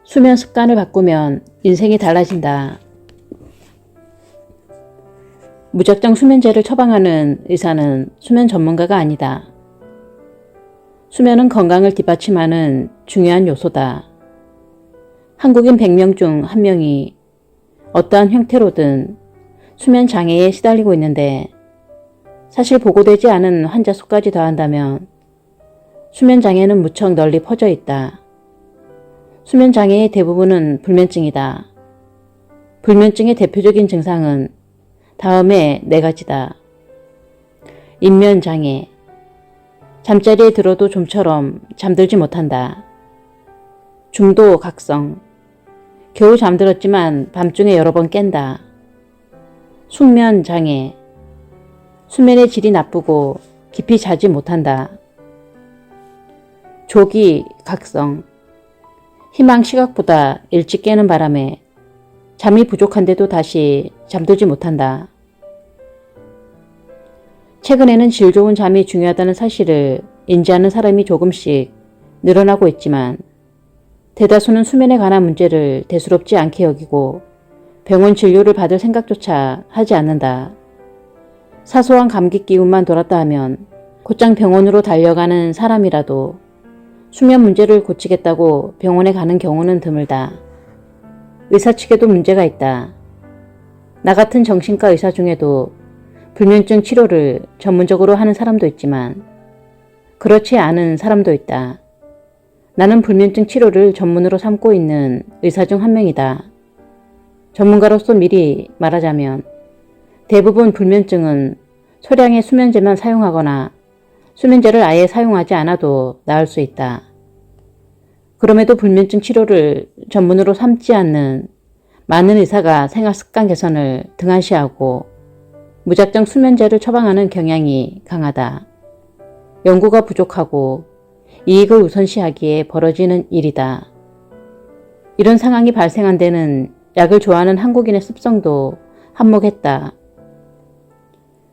수면 습관을 바꾸면 인생이 달라진다. 무작정 수면제를 처방하는 의사는 수면 전문가가 아니다. 수면은 건강을 뒷받침하는 중요한 요소다. 한국인 100명 중 1명이 어떠한 형태로든 수면 장애에 시달리고 있는데, 사실 보고되지 않은 환자 수까지 더한다면 수면 장애는 무척 널리 퍼져 있다. 수면 장애의 대부분은 불면증이다. 불면증의 대표적인 증상은 다음에 4가지다. 인면 장애. 잠자리에 들어도 좀처럼 잠들지 못한다. 중도 각성. 겨우 잠들었지만 밤중에 여러 번 깬다. 숙면 장애. 수면의 질이 나쁘고 깊이 자지 못한다. 조기 각성. 희망 시각보다 일찍 깨는 바람에 잠이 부족한데도 다시 잠들지 못한다. 최근에는 질 좋은 잠이 중요하다는 사실을 인지하는 사람이 조금씩 늘어나고 있지만, 대다수는 수면에 관한 문제를 대수롭지 않게 여기고 병원 진료를 받을 생각조차 하지 않는다. 사소한 감기 기운만 돌았다 하면 곧장 병원으로 달려가는 사람이라도 수면 문제를 고치겠다고 병원에 가는 경우는 드물다. 의사 측에도 문제가 있다. 나 같은 정신과 의사 중에도 불면증 치료를 전문적으로 하는 사람도 있지만 그렇지 않은 사람도 있다. 나는 불면증 치료를 전문으로 삼고 있는 의사 중 1명이다. 전문가로서 미리 말하자면 대부분 불면증은 소량의 수면제만 사용하거나 수면제를 아예 사용하지 않아도 나을 수 있다. 그럼에도 불면증 치료를 전문으로 삼지 않는 많은 의사가 생활습관 개선을 등한시하고 무작정 수면제를 처방하는 경향이 강하다. 연구가 부족하고 이익을 우선시하기에 벌어지는 일이다. 이런 상황이 발생한 데는 약을 좋아하는 한국인의 습성도 한몫했다.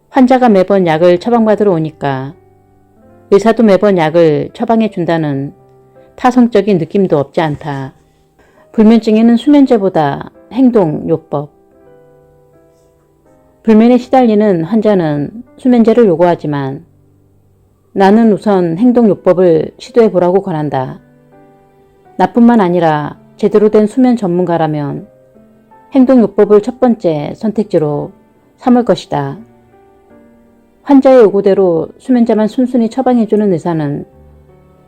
환자가 매번 약을 처방받으러 오니까 의사도 매번 약을 처방해 준다는 타성적인 느낌도 없지 않다. 불면증에는 수면제보다 행동요법. 불면에 시달리는 환자는 수면제를 요구하지만 나는 우선 행동요법을 시도해보라고 권한다. 나뿐만 아니라 제대로 된 수면 전문가라면 행동요법을 첫 번째 선택지로 삼을 것이다. 환자의 요구대로 수면제만 순순히 처방해주는 의사는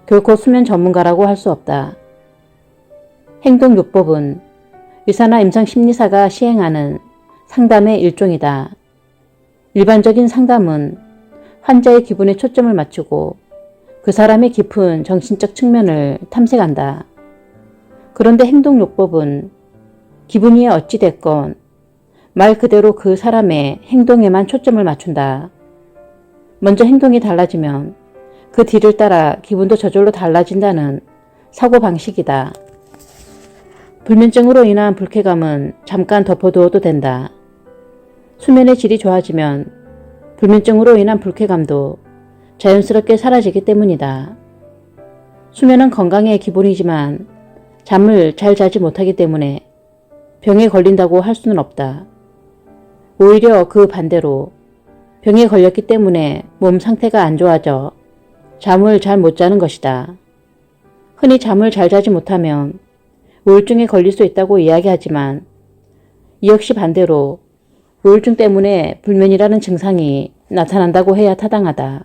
결코 수면 전문가라고 할 수 없다. 행동요법은 의사나 임상심리사가 시행하는 상담의 일종이다. 일반적인 상담은 환자의 기분에 초점을 맞추고 그 사람의 깊은 정신적 측면을 탐색한다. 그런데 행동요법은 기분이 어찌됐건 말 그대로 그 사람의 행동에만 초점을 맞춘다. 먼저 행동이 달라지면 그 뒤를 따라 기분도 저절로 달라진다는 사고방식이다. 불면증으로 인한 불쾌감은 잠깐 덮어두어도 된다. 수면의 질이 좋아지면 불면증으로 인한 불쾌감도 자연스럽게 사라지기 때문이다. 수면은 건강의 기본이지만 잠을 잘 자지 못하기 때문에 병에 걸린다고 할 수는 없다. 오히려 그 반대로 병에 걸렸기 때문에 몸 상태가 안 좋아져 잠을 잘 못 자는 것이다. 흔히 잠을 잘 자지 못하면 우울증에 걸릴 수 있다고 이야기하지만 이 역시 반대로 우울증 때문에 불면이라는 증상이 나타난다고 해야 타당하다.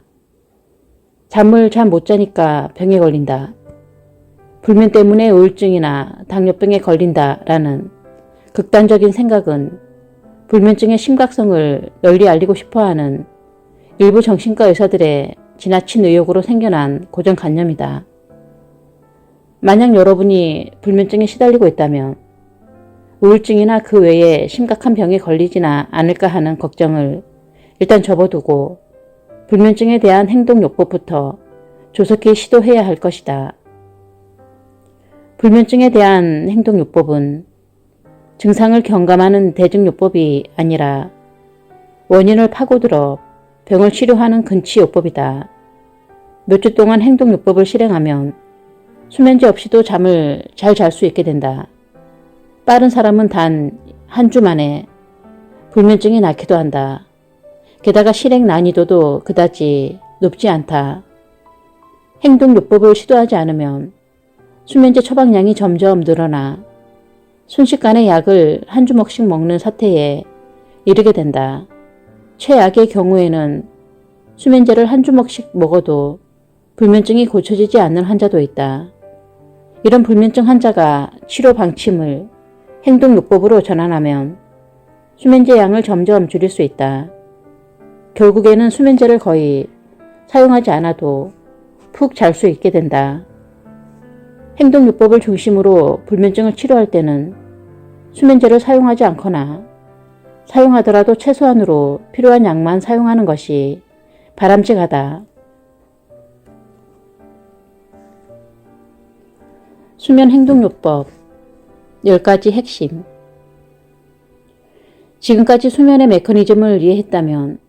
잠을 잘 못 자니까 병에 걸린다. 불면 때문에 우울증이나 당뇨병에 걸린다라는 극단적인 생각은 불면증의 심각성을 널리 알리고 싶어하는 일부 정신과 의사들의 지나친 의욕으로 생겨난 고정관념이다. 만약 여러분이 불면증에 시달리고 있다면 우울증이나 그 외에 심각한 병에 걸리지나 않을까 하는 걱정을 일단 접어두고 불면증에 대한 행동요법부터 조속히 시도해야 할 것이다. 불면증에 대한 행동요법은 증상을 경감하는 대증요법이 아니라 원인을 파고들어 병을 치료하는 근치요법이다. 몇 주 동안 행동요법을 실행하면 수면제 없이도 잠을 잘 잘 수 있게 된다. 빠른 사람은 단 한 주 만에 불면증이 낫기도 한다. 게다가 실행 난이도도 그다지 높지 않다. 행동요법을 시도하지 않으면 수면제 처방량이 점점 늘어나 순식간에 약을 한 주먹씩 먹는 사태에 이르게 된다. 최악의 경우에는 수면제를 한 주먹씩 먹어도 불면증이 고쳐지지 않는 환자도 있다. 이런 불면증 환자가 치료 방침을 행동요법으로 전환하면 수면제 양을 점점 줄일 수 있다. 결국에는 수면제를 거의 사용하지 않아도 푹 잘 수 있게 된다. 행동요법을 중심으로 불면증을 치료할 때는 수면제를 사용하지 않거나 사용하더라도 최소한으로 필요한 양만 사용하는 것이 바람직하다. 수면 행동요법 10가지 핵심. 지금까지 수면의 메커니즘을 이해했다면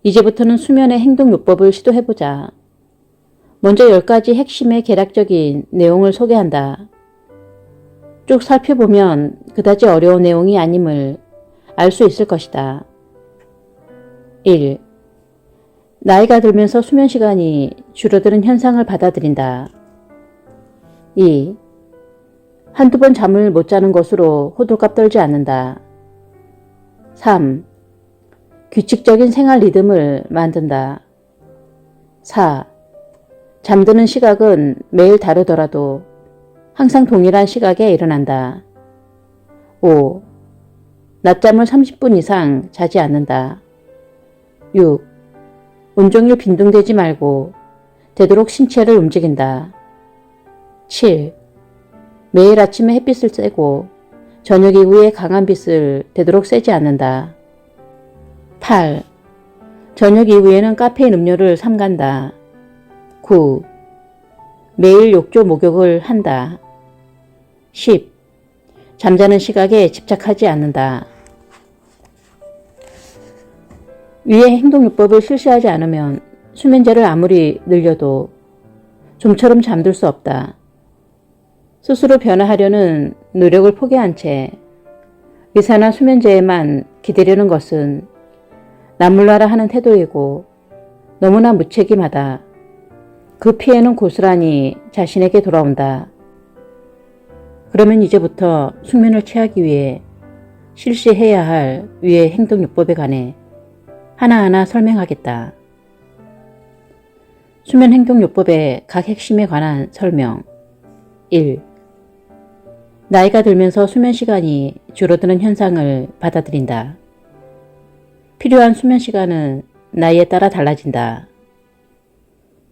이제부터는 수면의 행동요법을 시도해보자. 먼저 10가지 핵심의 개략적인 내용을 소개한다. 쭉 살펴보면 그다지 어려운 내용이 아님을 알 수 있을 것이다. 1. 나이가 들면서 수면 시간이 줄어드는 현상을 받아들인다. 2. 한두 번 잠을 못 자는 것으로 호들갑 떨지 않는다. 3. 규칙적인 생활 리듬을 만든다. 4. 잠드는 시각은 매일 다르더라도 항상 동일한 시각에 일어난다. 5. 낮잠을 30분 이상 자지 않는다. 6. 온종일 빈둥대지 말고 되도록 신체를 움직인다. 7. 매일 아침에 햇빛을 쐬고 저녁 이후에 강한 빛을 되도록 쐬지 않는다. 8. 저녁 이후에는 카페인 음료를 삼간다. 9. 매일 욕조 목욕을 한다. 10. 잠자는 시각에 집착하지 않는다. 위의 행동요법을 실시하지 않으면 수면제를 아무리 늘려도 좀처럼 잠들 수 없다. 스스로 변화하려는 노력을 포기한 채 의사나 수면제에만 기대려는 것은 남몰라라 하는 태도이고 너무나 무책임하다. 그 피해는 고스란히 자신에게 돌아온다. 그러면 이제부터 숙면을 취하기 위해 실시해야 할 위의 행동요법에 관해 하나하나 설명하겠다. 수면 행동요법의 각 핵심에 관한 설명. 1. 나이가 들면서 수면 시간이 줄어드는 현상을 받아들인다. 필요한 수면 시간은 나이에 따라 달라진다.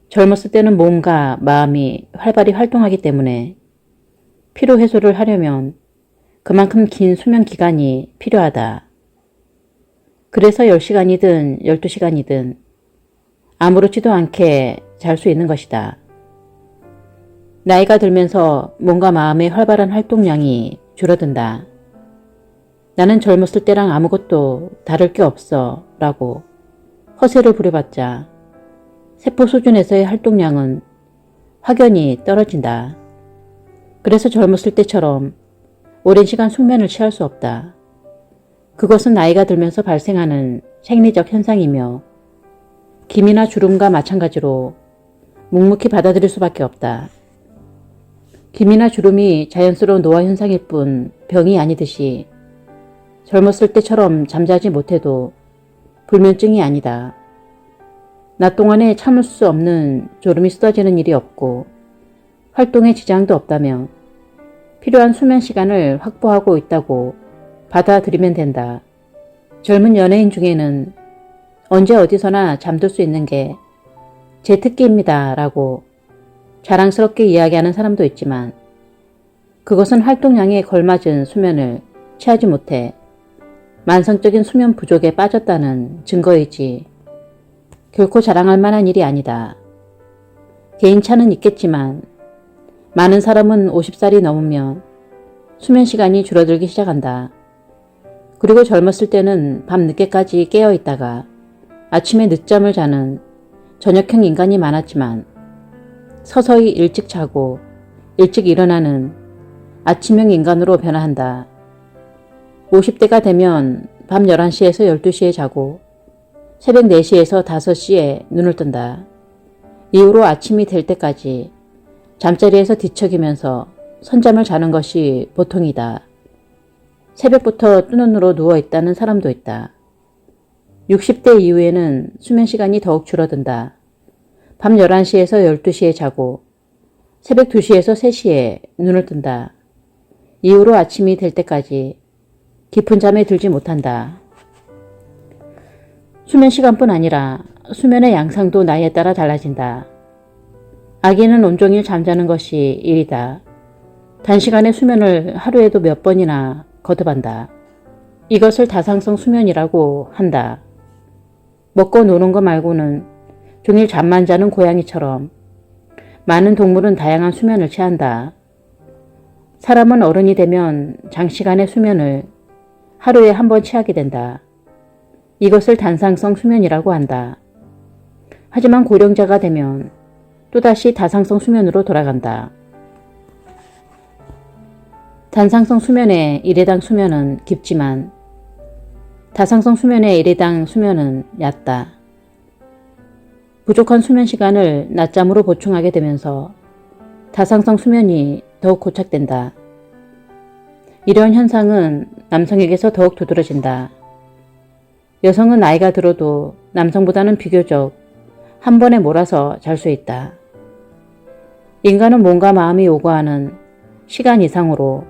젊었을 때는 몸과 마음이 활발히 활동하기 때문에 피로 해소를 하려면 그만큼 긴 수면 기간이 필요하다. 그래서 10시간이든 12시간이든 아무렇지도 않게 잘 수 있는 것이다. 나이가 들면서 몸과 마음의 활발한 활동량이 줄어든다. 나는 젊었을 때랑 아무것도 다를 게 없어 라고 허세를 부려봤자 세포 수준에서의 활동량은 확연히 떨어진다. 그래서 젊었을 때처럼 오랜 시간 숙면을 취할 수 없다. 그것은 나이가 들면서 발생하는 생리적 현상이며 기미나 주름과 마찬가지로 묵묵히 받아들일 수밖에 없다. 기미나 주름이 자연스러운 노화 현상일 뿐 병이 아니듯이 젊었을 때처럼 잠자지 못해도 불면증이 아니다. 낮 동안에 참을 수 없는 졸음이 쏟아지는 일이 없고 활동에 지장도 없다면 필요한 수면 시간을 확보하고 있다고 받아들이면 된다. 젊은 연예인 중에는 언제 어디서나 잠들 수 있는 게 제 특기입니다 라고 자랑스럽게 이야기하는 사람도 있지만 그것은 활동량에 걸맞은 수면을 취하지 못해 만성적인 수면 부족에 빠졌다는 증거이지 결코 자랑할 만한 일이 아니다. 개인차는 있겠지만 많은 사람은 50살이 넘으면 수면 시간이 줄어들기 시작한다. 그리고 젊었을 때는 밤 늦게까지 깨어 있다가 아침에 늦잠을 자는 저녁형 인간이 많았지만 서서히 일찍 자고 일찍 일어나는 아침형 인간으로 변화한다. 50대가 되면 밤 11시에서 12시에 자고 새벽 4시에서 5시에 눈을 뜬다. 이후로 아침이 될 때까지 잠자리에서 뒤척이면서 선잠을 자는 것이 보통이다. 새벽부터 뜬 눈으로 누워있다는 사람도 있다. 60대 이후에는 수면 시간이 더욱 줄어든다. 밤 11시에서 12시에 자고 새벽 2시에서 3시에 눈을 뜬다. 이후로 아침이 될 때까지 깊은 잠에 들지 못한다. 수면 시간뿐 아니라 수면의 양상도 나이에 따라 달라진다. 아기는 온종일 잠자는 것이 일이다. 단시간의 수면을 하루에도 몇 번이나 거듭한다. 이것을 다상성 수면이라고 한다. 먹고 노는 것 말고는 종일 잠만 자는 고양이처럼 많은 동물은 다양한 수면을 취한다. 사람은 어른이 되면 장시간의 수면을 하루에 한 번 취하게 된다. 이것을 단상성 수면이라고 한다. 하지만 고령자가 되면 또다시 다상성 수면으로 돌아간다. 단상성 수면의 일회당 수면은 깊지만 다상성 수면의 일회당 수면은 얕다. 부족한 수면 시간을 낮잠으로 보충하게 되면서 다상성 수면이 더욱 고착된다. 이러한 현상은 남성에게서 더욱 두드러진다. 여성은 나이가 들어도 남성보다는 비교적 한 번에 몰아서 잘 수 있다. 인간은 몸과 마음이 요구하는 시간 이상으로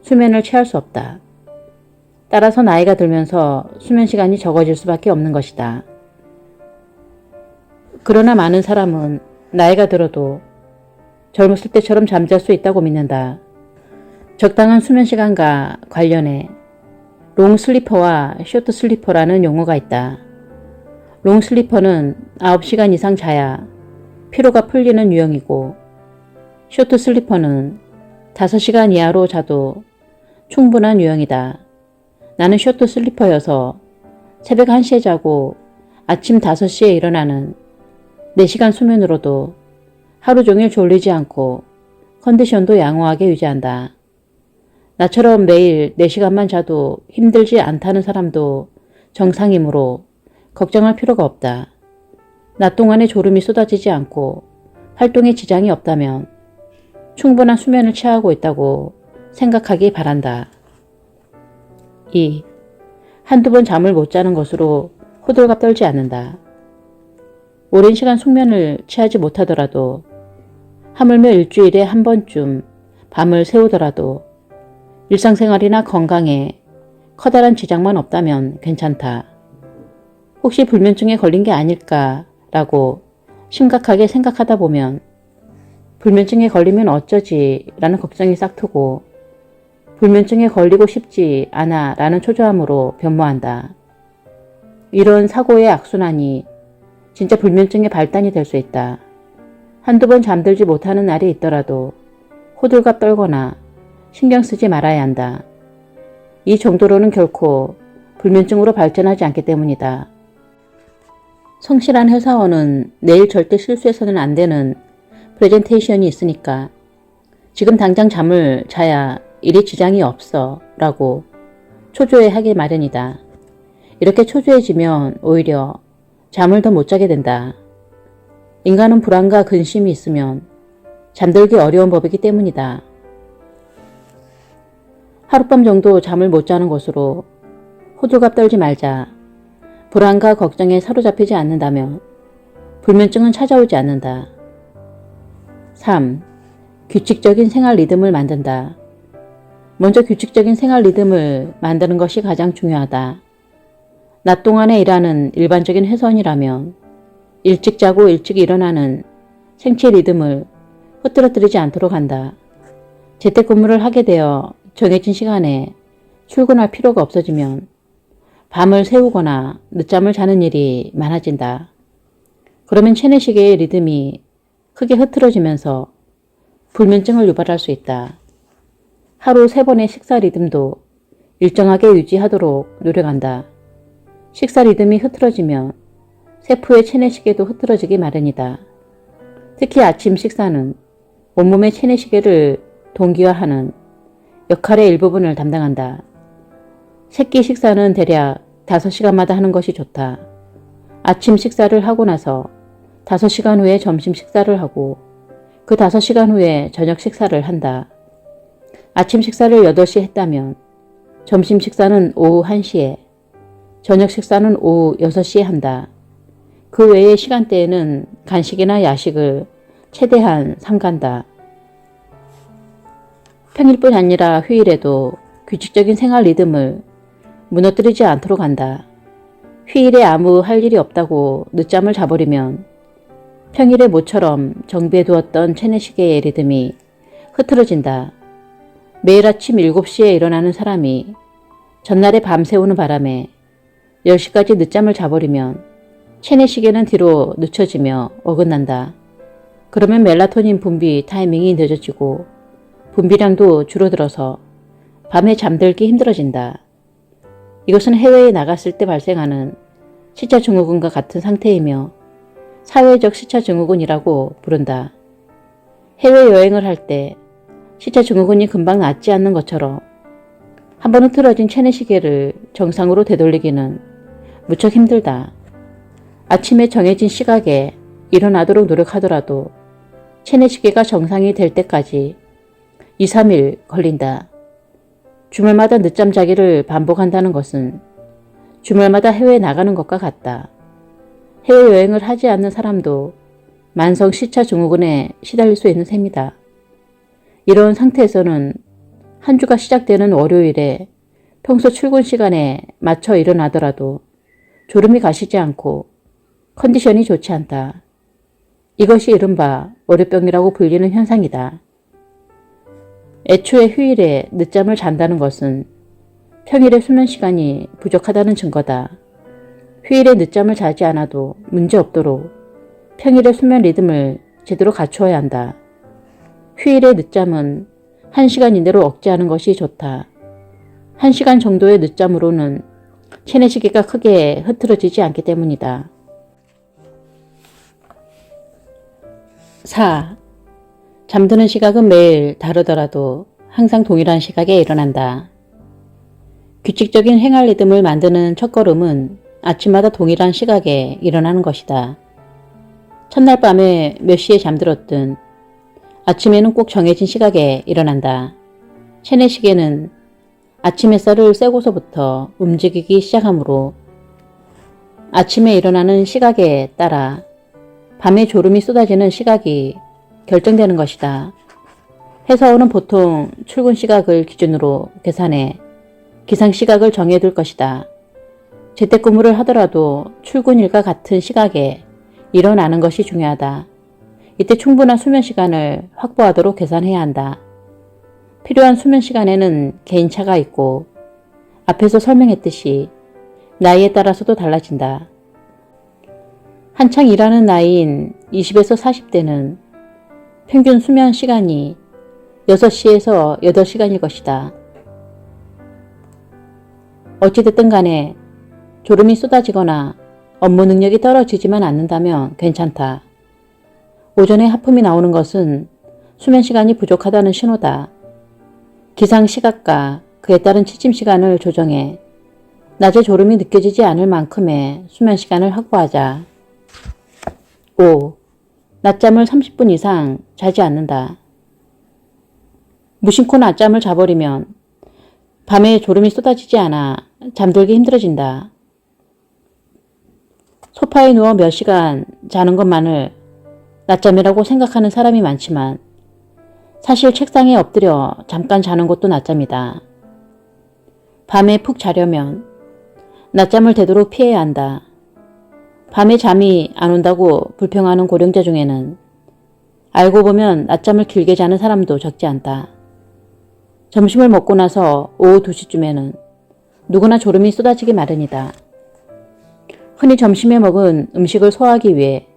수면을 취할 수 없다. 따라서 나이가 들면서 수면 시간이 적어질 수밖에 없는 것이다. 그러나 많은 사람은 나이가 들어도 젊었을 때처럼 잠잘 수 있다고 믿는다. 적당한 수면 시간과 관련해 롱 슬리퍼와 쇼트 슬리퍼라는 용어가 있다. 롱 슬리퍼는 9시간 이상 자야 피로가 풀리는 유형이고 쇼트 슬리퍼는 5시간 이하로 자도 충분한 유형이다. 나는 쇼트 슬리퍼여서 새벽 1시에 자고 아침 5시에 일어나는 4시간 수면으로도 하루 종일 졸리지 않고 컨디션도 양호하게 유지한다. 나처럼 매일 4시간만 자도 힘들지 않다는 사람도 정상이므로 걱정할 필요가 없다. 낮 동안에 졸음이 쏟아지지 않고 활동에 지장이 없다면 충분한 수면을 취하고 있다고 생각하기 바란다. 2. 한두 번 잠을 못 자는 것으로 호들갑 떨지 않는다. 오랜 시간 숙면을 취하지 못하더라도 하물며 일주일에 한 번쯤 밤을 새우더라도 일상생활이나 건강에 커다란 지장만 없다면 괜찮다. 혹시 불면증에 걸린 게 아닐까라고 심각하게 생각하다 보면 불면증에 걸리면 어쩌지 라는 걱정이 싹트고 불면증에 걸리고 싶지 않아 라는 초조함으로 변모한다. 이런 사고의 악순환이 진짜 불면증의 발단이 될 수 있다. 한두 번 잠들지 못하는 날이 있더라도 호들갑 떨거나 신경 쓰지 말아야 한다. 이 정도로는 결코 불면증으로 발전하지 않기 때문이다. 성실한 회사원은 내일 절대 실수해서는 안 되는 프레젠테이션이 있으니까 지금 당장 잠을 자야 일에 지장이 없어 라고 초조해하기 마련이다. 이렇게 초조해지면 오히려 잠을 더 못 자게 된다. 인간은 불안과 근심이 있으면 잠들기 어려운 법이기 때문이다. 하룻밤 정도 잠을 못 자는 것으로 호들갑 떨지 말자. 불안과 걱정에 사로잡히지 않는다면 불면증은 찾아오지 않는다. 3. 규칙적인 생활 리듬을 만든다. 먼저 규칙적인 생활 리듬을 만드는 것이 가장 중요하다. 낮 동안에 일하는 일반적인 회사원이라면 일찍 자고 일찍 일어나는 생체 리듬을 흐트러뜨리지 않도록 한다. 재택근무를 하게 되어 정해진 시간에 출근할 필요가 없어지면 밤을 새우거나 늦잠을 자는 일이 많아진다. 그러면 체내시계의 리듬이 크게 흐트러지면서 불면증을 유발할 수 있다. 하루 3번의 식사 리듬도 일정하게 유지하도록 노력한다. 식사 리듬이 흐트러지면 세포의 체내시계도 흐트러지기 마련이다. 특히 아침 식사는 온몸의 체내시계를 동기화하는 역할의 일부분을 담당한다. 새끼 식사는 대략 5시간마다 하는 것이 좋다. 아침 식사를 하고 나서 5시간 후에 점심 식사를 하고 그 5시간 후에 저녁 식사를 한다. 아침 식사를 8시에 했다면 점심 식사는 오후 1시에, 저녁 식사는 오후 6시에 한다. 그 외의 시간대에는 간식이나 야식을 최대한 삼간다. 평일뿐 아니라 휴일에도 규칙적인 생활 리듬을 무너뜨리지 않도록 한다. 휴일에 아무 할 일이 없다고 늦잠을 자버리면 평일에 모처럼 정비해두었던 체내시계의 리듬이 흐트러진다. 매일 아침 7시에 일어나는 사람이 전날에 밤새우는 바람에 10시까지 늦잠을 자버리면 체내시계는 뒤로 늦춰지며 어긋난다. 그러면 멜라토닌 분비 타이밍이 늦어지고 분비량도 줄어들어서 밤에 잠들기 힘들어진다. 이것은 해외에 나갔을 때 발생하는 시차증후군과 같은 상태이며 사회적 시차증후군이라고 부른다. 해외여행을 할 때 시차증후군이 금방 낫지 않는 것처럼 한 번 흐트러진 체내시계를 정상으로 되돌리기는 무척 힘들다. 아침에 정해진 시각에 일어나도록 노력하더라도 체내시계가 정상이 될 때까지 2, 3일 걸린다. 주말마다 늦잠 자기를 반복한다는 것은 주말마다 해외에 나가는 것과 같다. 해외여행을 하지 않는 사람도 만성 시차증후군에 시달릴 수 있는 셈이다. 이런 상태에서는 한 주가 시작되는 월요일에 평소 출근 시간에 맞춰 일어나더라도 졸음이 가시지 않고 컨디션이 좋지 않다. 이것이 이른바 월요병이라고 불리는 현상이다. 애초에 휴일에 늦잠을 잔다는 것은 평일에 수면 시간이 부족하다는 증거다. 휴일에 늦잠을 자지 않아도 문제없도록 평일에 수면 리듬을 제대로 갖추어야 한다. 휴일에 늦잠은 1시간 이내로 억제하는 것이 좋다. 1시간 정도의 늦잠으로는 체내시계가 크게 흐트러지지 않기 때문이다. 4. 잠드는 시각은 매일 다르더라도 항상 동일한 시각에 일어난다. 규칙적인 생활 리듬을 만드는 첫걸음은 아침마다 동일한 시각에 일어나는 것이다. 첫날 밤에 몇 시에 잠들었든 아침에는 꼭 정해진 시각에 일어난다. 체내시계는 아침 햇살을 쐬고서부터 움직이기 시작하므로 아침에 일어나는 시각에 따라 밤에 졸음이 쏟아지는 시각이 결정되는 것이다. 회사원은 보통 출근 시각을 기준으로 계산해 기상 시각을 정해둘 것이다. 재택근무를 하더라도 출근일과 같은 시각에 일어나는 것이 중요하다. 이때 충분한 수면 시간을 확보하도록 계산해야 한다. 필요한 수면 시간에는 개인차가 있고 앞에서 설명했듯이 나이에 따라서도 달라진다. 한창 일하는 나이인 20에서 40대는 평균 수면 시간이 6시에서 8시간일 것이다. 어찌됐든 간에 졸음이 쏟아지거나 업무 능력이 떨어지지만 않는다면 괜찮다. 오전에 하품이 나오는 것은 수면 시간이 부족하다는 신호다. 기상 시각과 그에 따른 취침 시간을 조정해 낮에 졸음이 느껴지지 않을 만큼의 수면 시간을 확보하자. 5. 낮잠을 30분 이상 자지 않는다. 무심코 낮잠을 자버리면 밤에 졸음이 쏟아지지 않아 잠들기 힘들어진다. 소파에 누워 몇 시간 자는 것만을 낮잠이라고 생각하는 사람이 많지만 사실 책상에 엎드려 잠깐 자는 것도 낮잠이다. 밤에 푹 자려면 낮잠을 되도록 피해야 한다. 밤에 잠이 안 온다고 불평하는 고령자 중에는 알고 보면 낮잠을 길게 자는 사람도 적지 않다. 점심을 먹고 나서 오후 2시쯤에는 누구나 졸음이 쏟아지기 마련이다. 흔히 점심에 먹은 음식을 소화하기 위해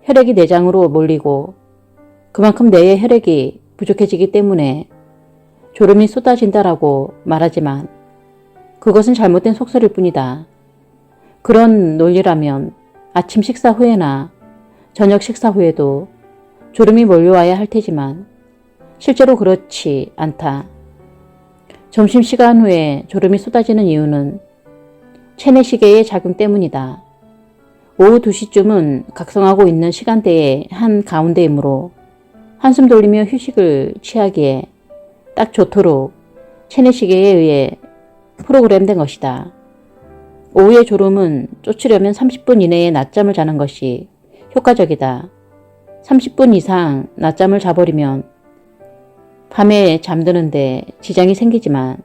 혈액이 내장으로 몰리고 그만큼 뇌의 혈액이 부족해지기 때문에 졸음이 쏟아진다라고 말하지만 그것은 잘못된 속설일 뿐이다. 그런 논리라면 아침 식사 후에나 저녁 식사 후에도 졸음이 몰려와야 할 테지만 실제로 그렇지 않다. 점심시간 후에 졸음이 쏟아지는 이유는 체내시계의 작용 때문이다. 오후 2시쯤은 각성하고 있는 시간대의 한 가운데이므로 한숨 돌리며 휴식을 취하기에 딱 좋도록 체내시계에 의해 프로그램된 것이다. 오후의 졸음은 쫓으려면 30분 이내에 낮잠을 자는 것이 효과적이다. 30분 이상 낮잠을 자버리면 밤에 잠드는데 지장이 생기지만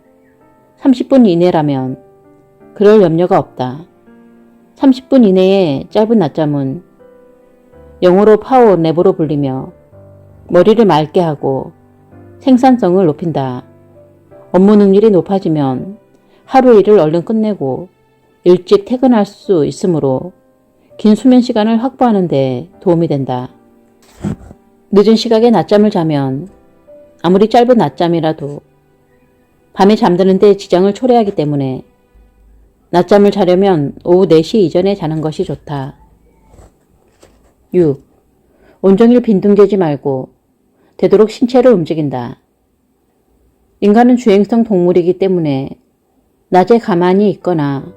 30분 이내라면 그럴 염려가 없다. 30분 이내의 짧은 낮잠은 영어로 파워 냅으로 불리며 머리를 맑게 하고 생산성을 높인다. 업무 능률이 높아지면 하루 일을 얼른 끝내고 일찍 퇴근할 수 있으므로 긴 수면 시간을 확보하는 데 도움이 된다. 늦은 시각에 낮잠을 자면 아무리 짧은 낮잠이라도 밤에 잠드는 데 지장을 초래하기 때문에 낮잠을 자려면 오후 4시 이전에 자는 것이 좋다. 6. 온종일 빈둥대지 말고 되도록 신체를 움직인다. 인간은 주행성 동물이기 때문에 낮에 가만히 있거나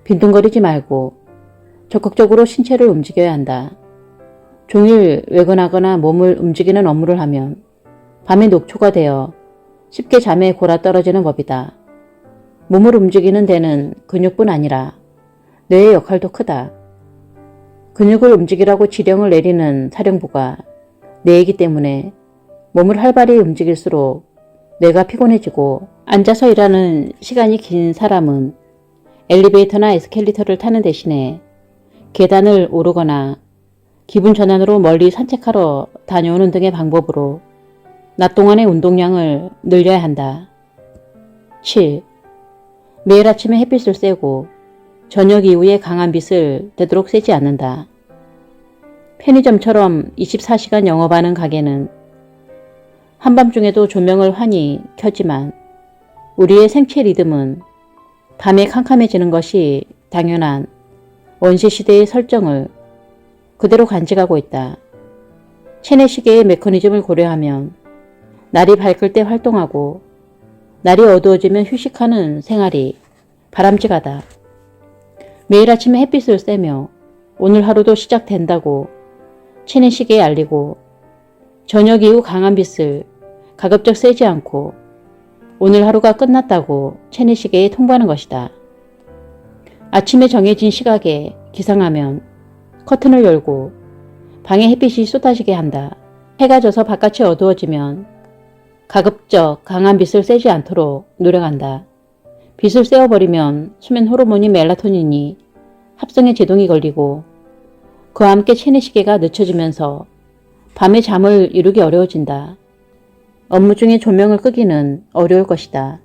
빈둥거리지 말고 적극적으로 신체를 움직여야 한다. 종일 외근하거나 몸을 움직이는 업무를 하면 밤에 녹초가 되어 쉽게 잠에 골아떨어지는 법이다. 몸을 움직이는 데는 근육뿐 아니라 뇌의 역할도 크다. 근육을 움직이라고 지령을 내리는 사령부가 뇌이기 때문에 몸을 활발히 움직일수록 뇌가 피곤해지고 앉아서 일하는 시간이 긴 사람은 엘리베이터나 에스컬레이터를 타는 대신에 계단을 오르거나 기분 전환으로 멀리 산책하러 다녀오는 등의 방법으로 낮 동안의 운동량을 늘려야 한다. 7. 매일 아침에 햇빛을 쐬고 저녁 이후에 강한 빛을 되도록 쐬지 않는다. 편의점처럼 24시간 영업하는 가게는 한밤중에도 조명을 환히 켜지만 우리의 생체 리듬은 밤에 캄캄해지는 것이 당연한 원시시대의 설정을 그대로 간직하고 있다. 체내시계의 메커니즘을 고려하면 날이 밝을 때 활동하고 날이 어두워지면 휴식하는 생활이 바람직하다. 매일 아침에 햇빛을 쐬며 오늘 하루도 시작된다고 체내시계에 알리고 저녁 이후 강한 빛을 가급적 쐬지 않고 오늘 하루가 끝났다고 체내시계에 통보하는 것이다. 아침에 정해진 시각에 기상하면 커튼을 열고 방에 햇빛이 쏟아지게 한다. 해가 져서 바깥이 어두워지면 가급적 강한 빛을 쐬지 않도록 노력한다. 빛을 쐬어버리면 수면 호르몬인 멜라토닌이 합성에 제동이 걸리고 그와 함께 체내시계가 늦춰지면서 밤에 잠을 이루기 어려워진다. 업무 중에 조명을 끄기는 어려울 것이다.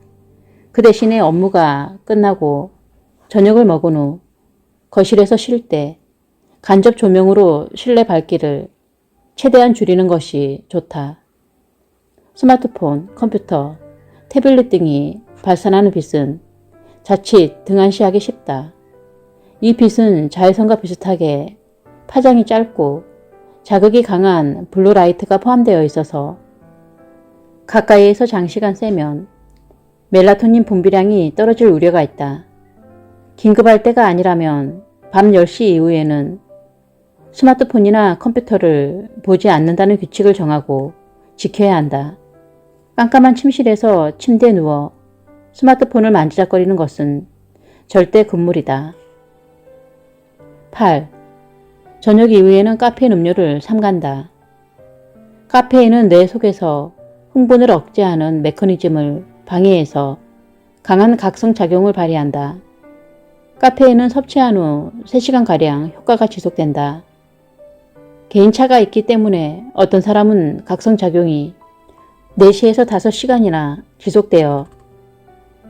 그 대신에 업무가 끝나고 저녁을 먹은 후 거실에서 쉴 때 간접 조명으로 실내 밝기를 최대한 줄이는 것이 좋다. 스마트폰, 컴퓨터, 태블릿 등이 발산하는 빛은 자칫 등한시하기 쉽다. 이 빛은 자외선과 비슷하게 파장이 짧고 자극이 강한 블루라이트가 포함되어 있어서 가까이에서 장시간 쐬면 멜라토닌 분비량이 떨어질 우려가 있다. 긴급할 때가 아니라면 밤 10시 이후에는 스마트폰이나 컴퓨터를 보지 않는다는 규칙을 정하고 지켜야 한다. 깜깜한 침실에서 침대에 누워 스마트폰을 만지작거리는 것은 절대 금물이다. 8. 저녁 이후에는 카페인 음료를 삼간다. 카페인은 뇌 속에서 흥분을 억제하는 메커니즘을 방해해서 강한 각성작용을 발휘한다. 카페인은 섭취한 후 3시간가량 효과가 지속된다. 개인차가 있기 때문에 어떤 사람은 각성작용이 4시에서 5시간이나 지속되어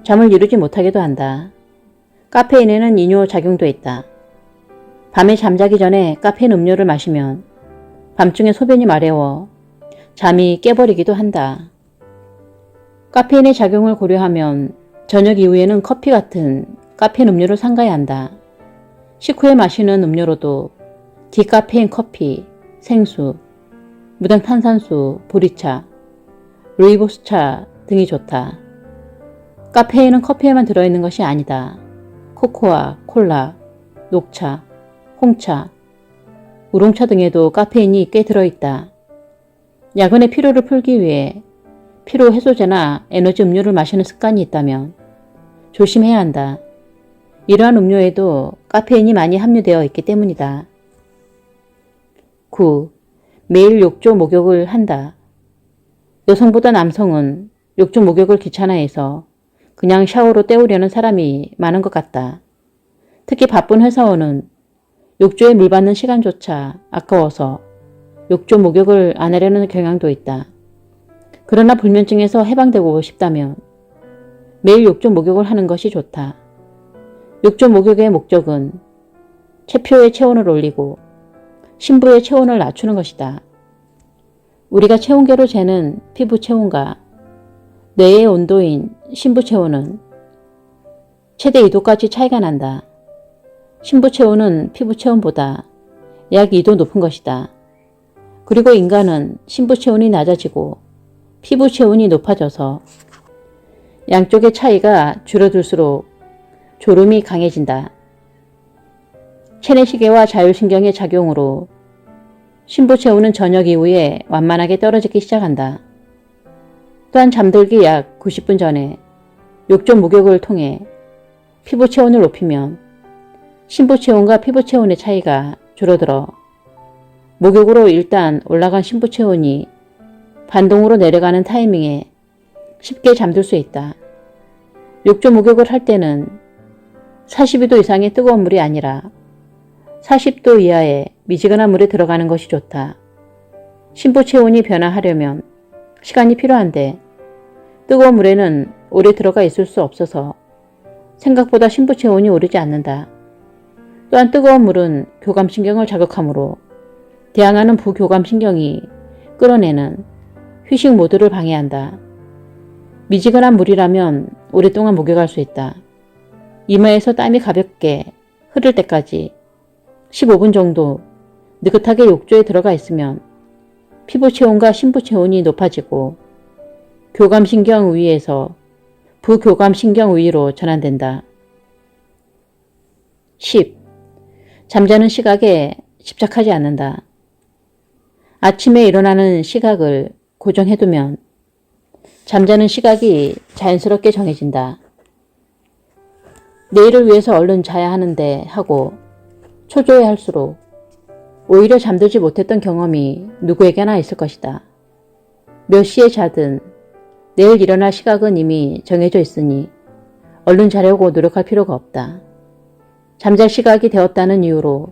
잠을 이루지 못하기도 한다. 카페인에는 이뇨작용도 있다. 밤에 잠자기 전에 카페인 음료를 마시면 밤중에 소변이 마려워 잠이 깨버리기도 한다. 카페인의 작용을 고려하면 저녁 이후에는 커피 같은 카페인 음료를 삼가야 한다. 식후에 마시는 음료로도 디카페인 커피, 생수, 무당 탄산수, 보리차, 루이보스차 등이 좋다. 카페인은 커피에만 들어있는 것이 아니다. 코코아, 콜라, 녹차, 홍차, 우롱차 등에도 카페인이 꽤 들어있다. 야근의 피로를 풀기 위해 피로 해소제나 에너지 음료를 마시는 습관이 있다면 조심해야 한다. 이러한 음료에도 카페인이 많이 함유되어 있기 때문이다. 9. 매일 욕조 목욕을 한다. 여성보다 남성은 욕조 목욕을 귀찮아해서 그냥 샤워로 때우려는 사람이 많은 것 같다. 특히 바쁜 회사원은 욕조에 물 받는 시간조차 아까워서 욕조 목욕을 안 하려는 경향도 있다. 그러나 불면증에서 해방되고 싶다면 매일 욕조 목욕을 하는 것이 좋다. 욕조 목욕의 목적은 체표의 체온을 올리고 심부의 체온을 낮추는 것이다. 우리가 체온계로 재는 피부 체온과 뇌의 온도인 심부 체온은 최대 2도까지 차이가 난다. 심부 체온은 피부 체온보다 약 2도 높은 것이다. 그리고 인간은 심부 체온이 낮아지고 피부 체온이 높아져서 양쪽의 차이가 줄어들수록 졸음이 강해진다. 체내시계와 자율신경의 작용으로 심부 체온은 저녁 이후에 완만하게 떨어지기 시작한다. 또한 잠들기 약 90분 전에 욕조 목욕을 통해 피부 체온을 높이면 심부 체온과 피부 체온의 차이가 줄어들어 목욕으로 일단 올라간 심부 체온이 반동으로 내려가는 타이밍에 쉽게 잠들 수 있다. 욕조 목욕을 할 때는 42도 이상의 뜨거운 물이 아니라 40도 이하의 미지근한 물에 들어가는 것이 좋다. 심부 체온이 변화하려면 시간이 필요한데 뜨거운 물에는 오래 들어가 있을 수 없어서 생각보다 심부 체온이 오르지 않는다. 또한 뜨거운 물은 교감신경을 자극하므로 대항하는 부교감신경이 끌어내는 휴식 모드를 방해한다. 미지근한 물이라면 오랫동안 목욕할 수 있다. 이마에서 땀이 가볍게 흐를 때까지 15분 정도 느긋하게 욕조에 들어가 있으면 피부 체온과 심부 체온이 높아지고 교감신경 위에서 부교감신경 위로 전환된다. 10. 잠자는 시각에 집착하지 않는다. 아침에 일어나는 시각을 고정해두면 잠자는 시각이 자연스럽게 정해진다. 내일을 위해서 얼른 자야 하는데 하고 초조해할수록 오히려 잠들지 못했던 경험이 누구에게나 있을 것이다. 몇 시에 자든 내일 일어날 시각은 이미 정해져 있으니 얼른 자려고 노력할 필요가 없다. 잠잘 시각이 되었다는 이유로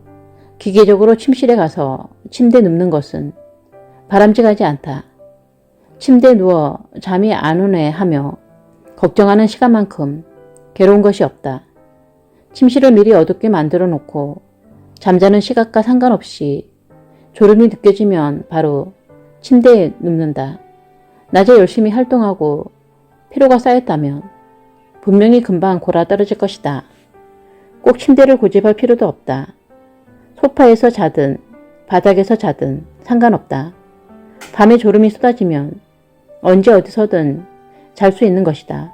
기계적으로 침실에 가서 침대에 눕는 것은 바람직하지 않다. 침대에 누워 잠이 안 오네 하며 걱정하는 시간만큼 괴로운 것이 없다. 침실을 미리 어둡게 만들어 놓고 잠자는 시각과 상관없이 졸음이 느껴지면 바로 침대에 눕는다. 낮에 열심히 활동하고 피로가 쌓였다면 분명히 금방 골아떨어질 것이다. 꼭 침대를 고집할 필요도 없다. 소파에서 자든 바닥에서 자든 상관없다. 밤에 졸음이 쏟아지면 언제 어디서든 잘 수 있는 것이다.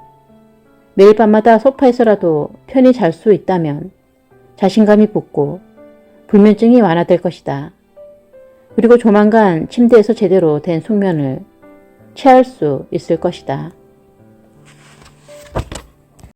매일 밤마다 소파에서라도 편히 잘 수 있다면 자신감이 붙고 불면증이 완화될 것이다. 그리고 조만간 침대에서 제대로 된 숙면을 취할 수 있을 것이다.